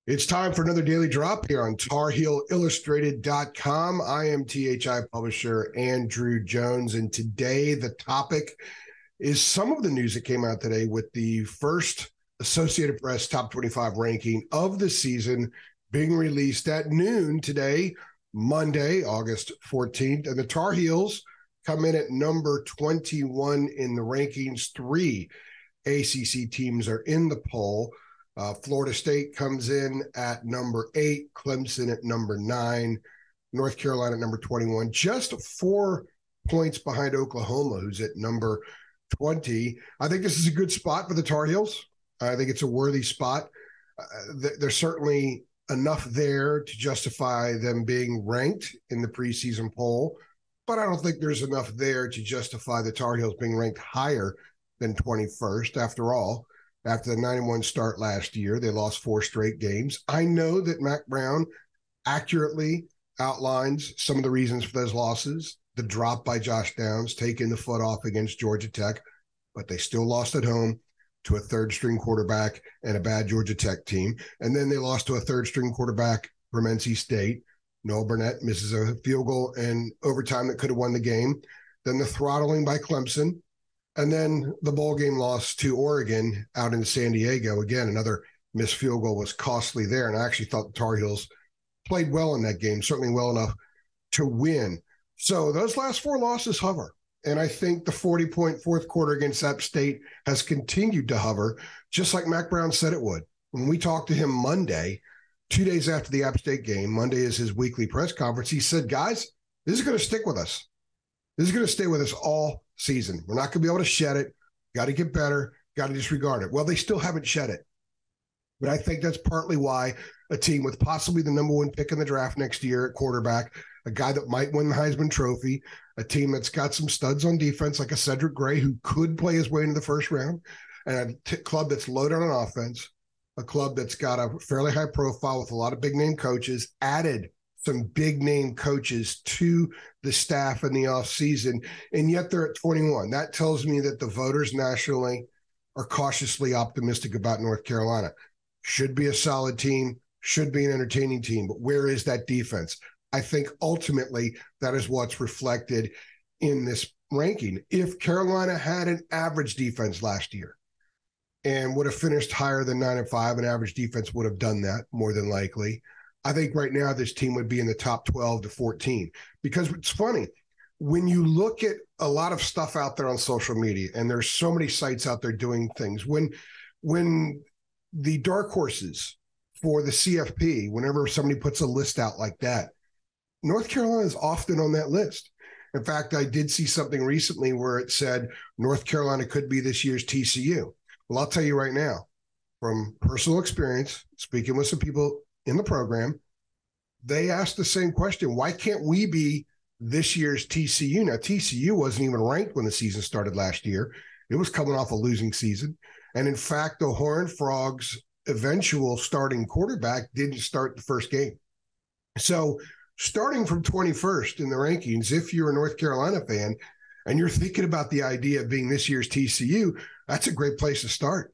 It's time for another daily drop here on TarHeelIllustrated.com. I am THI publisher Andrew Jones, and today the topic is some of the news that came out today with the first Associated Press Top 25 ranking of the season being released at noon today, Monday, August 14th. And the Tar Heels come in at number 21 in the rankings. 3 ACC teams are in the poll. Florida State comes in at number 8, Clemson at number 9, North Carolina at number 21, just 4 points behind Oklahoma, who's at number 20. I think this is a good spot for the Tar Heels. I think it's a worthy spot. There's certainly enough there to justify them being ranked in the preseason poll, but I don't think there's enough there to justify the Tar Heels being ranked higher than 21st. After all, after the 9-1 start last year, they lost 4 straight games. I know that Mac Brown accurately outlines some of the reasons for those losses. The drop by Josh Downs, taking the foot off against Georgia Tech, but they still lost at home to a third-string quarterback and a bad Georgia Tech team. And then they lost to a third-string quarterback from NC State. Noah Burnett misses a field goal in overtime that could have won the game. Then the throttling by Clemson. And then the bowl game loss to Oregon out in San Diego. Again, another missed field goal was costly there. And I actually thought the Tar Heels played well in that game, certainly well enough to win. So those last 4 losses hover. And I think the 40-point fourth quarter against App State has continued to hover, just like Mac Brown said it would. When we talked to him Monday, 2 days after the App State game, Monday is his weekly press conference, he said, guys, this is going to stick with us. This is going to stay with us all season. We're not going to be able to shed it. Got to get better. Got to disregard it. Well, they still haven't shed it. But I think that's partly why a team with possibly the number 1 pick in the draft next year at quarterback, a guy that might win the Heisman Trophy, a team that's got some studs on defense like a Cedric Gray who could play his way into the first round, and a club that's loaded on offense, a club that's got a fairly high profile with a lot of big-name coaches, added some big-name coaches to the staff in the offseason, and yet they're at 21. That tells me that the voters nationally are cautiously optimistic about North Carolina. Should be a solid team, should be an entertaining team, but where is that defense? I think ultimately that is what's reflected in this ranking. If Carolina had an average defense last year and would have finished higher than 9-5, an average defense would have done that more than likely. I think right now this team would be in the top 12 to 14. Because it's funny, when you look at a lot of stuff out there on social media, and there's so many sites out there doing things, when the dark horses for the CFP, whenever somebody puts a list out like that, North Carolina is often on that list. In fact, I did see something recently where it said North Carolina could be this year's TCU. Well, I'll tell you right now, from personal experience, speaking with some people in the program, they asked the same question. Why can't we be this year's TCU? Now, TCU wasn't even ranked when the season started last year. It was coming off a losing season. And in fact, the Horned Frogs' eventual starting quarterback didn't start the first game. So starting from 21st in the rankings, if you're a North Carolina fan and you're thinking about the idea of being this year's TCU, that's a great place to start.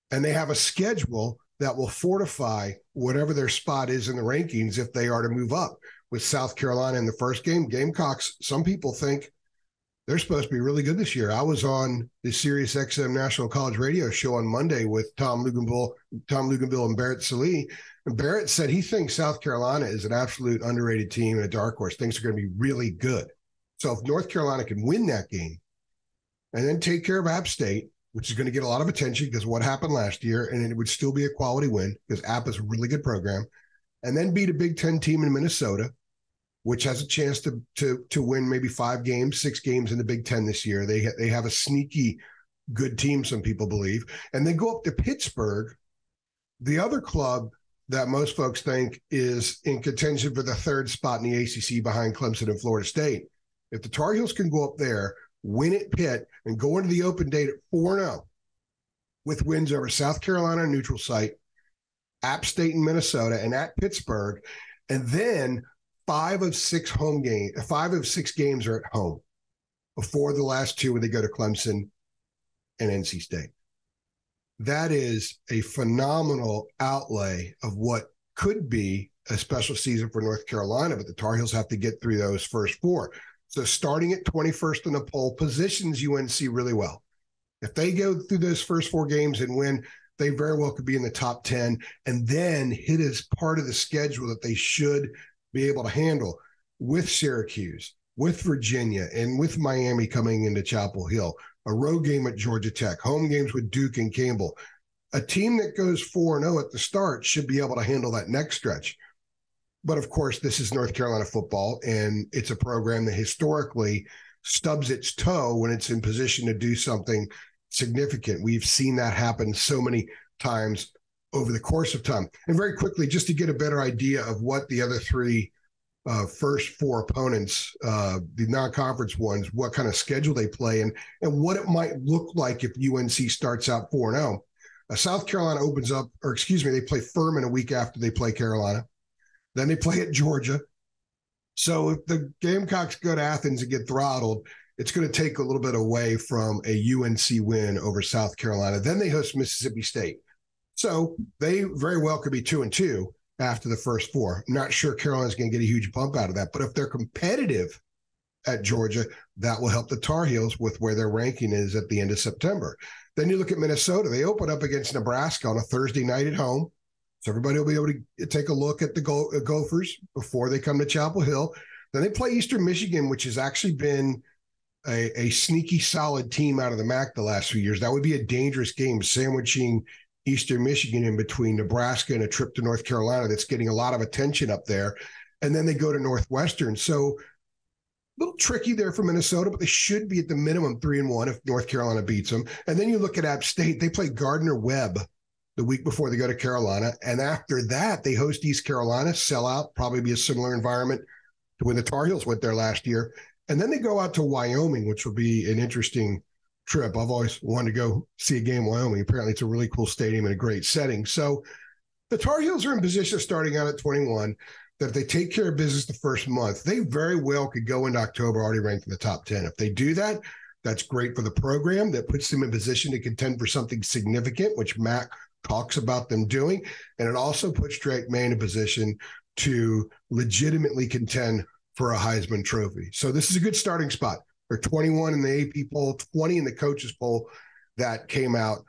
And they have a schedule that will fortify whatever their spot is in the rankings if they are to move up. With South Carolina in the first game, Gamecocks, some people think they're supposed to be really good this year. I was on the Sirius XM National College Radio show on Monday with Tom Luganville and Barrett Salee. And Barrett said he thinks South Carolina is an absolute underrated team and a dark horse, thinks they're going to be really good. So if North Carolina can win that game and then take care of App State, which is going to get a lot of attention because of what happened last year, and it would still be a quality win because App is a really good program, and then beat a Big Ten team in Minnesota, which has a chance to win maybe 5 games, 6 games in the Big Ten this year. They have a sneaky good team, some people believe, and then go up to Pittsburgh, the other club that most folks think is in contention for the 3rd spot in the ACC behind Clemson and Florida State. If the Tar Heels can go up there, win at Pitt, and go into the open date at 4-0 with wins over South Carolina neutral site, App State in Minnesota, and at Pittsburgh, and then 5 of 6 games are at home before the last 2 when they go to Clemson and NC State. that is a phenomenal outlay of what could be a special season for North Carolina, but the Tar Heels have to get through those first four. So starting at 21st in the poll positions UNC really well. If they go through those first four games and win, they very well could be in the top 10 and then hit as part of the schedule that they should be able to handle with Syracuse, with Virginia, and with Miami coming into Chapel Hill, a road game at Georgia Tech, home games with Duke and Campbell. A team that goes 4-0 at the start should be able to handle that next stretch. But of course, this is North Carolina football, and it's a program that historically stubs its toe when it's in position to do something significant. We've seen that happen so many times over the course of time. And very quickly, just to get a better idea of what the other three first four opponents, the non-conference ones, what kind of schedule they play and what it might look like if UNC starts out 4-0. South Carolina opens up, or excuse me, they play Furman a week after they play Carolina. Then they play at Georgia. So if the Gamecocks go to Athens and get throttled, it's going to take a little bit away from a UNC win over South Carolina. Then they host Mississippi State. So they very well could be 2-2 after the first four. I'm not sure Carolina's going to get a huge bump out of that. But if they're competitive at Georgia, that will help the Tar Heels with where their ranking is at the end of September. Then you look at Minnesota. They open up against Nebraska on a Thursday night at home. So everybody will be able to take a look at the Gophers before they come to Chapel Hill. Then they play Eastern Michigan, which has actually been a sneaky solid team out of the MAC the last few years. That would be a dangerous game, sandwiching Eastern Michigan in between Nebraska and a trip to North Carolina that's getting a lot of attention up there. And then they go to Northwestern. So a little tricky there for Minnesota, but they should be at the minimum 3-1 if North Carolina beats them. And then you look at App State. They play Gardner-Webb the week before they go to Carolina. And after that, they host East Carolina, sell out, probably be a similar environment to when the Tar Heels went there last year. And then they go out to Wyoming, which will be an interesting trip. I've always wanted to go see a game in Wyoming. Apparently it's a really cool stadium and a great setting. So the Tar Heels are in position starting out at 21, that if they take care of business the first month, they very well could go into October already ranked in the top 10. If they do that, that's great for the program. That puts them in position to contend for something significant, which Mac talks about them doing. And it also puts Drake May in a position to legitimately contend for a Heisman Trophy. So this is a good starting spot. They're 21 in the AP poll, 20 in the coaches poll that came out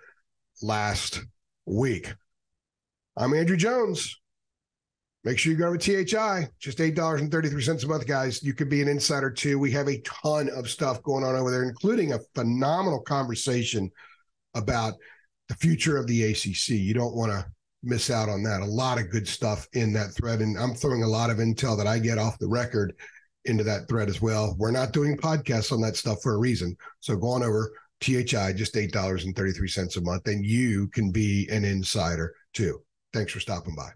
last week. I'm Andrew Jones. Make sure you go to THI, just $8.33 a month, guys. You could be an insider too. We have a ton of stuff going on over there, including a phenomenal conversation about the future of the ACC. You don't want to miss out on that. A lot of good stuff in that thread, and I'm throwing a lot of intel that I get off the record into that thread as well. We're not doing podcasts on that stuff for a reason. So go on over THI, just $8.33 a month, and you can be an insider too. Thanks for stopping by.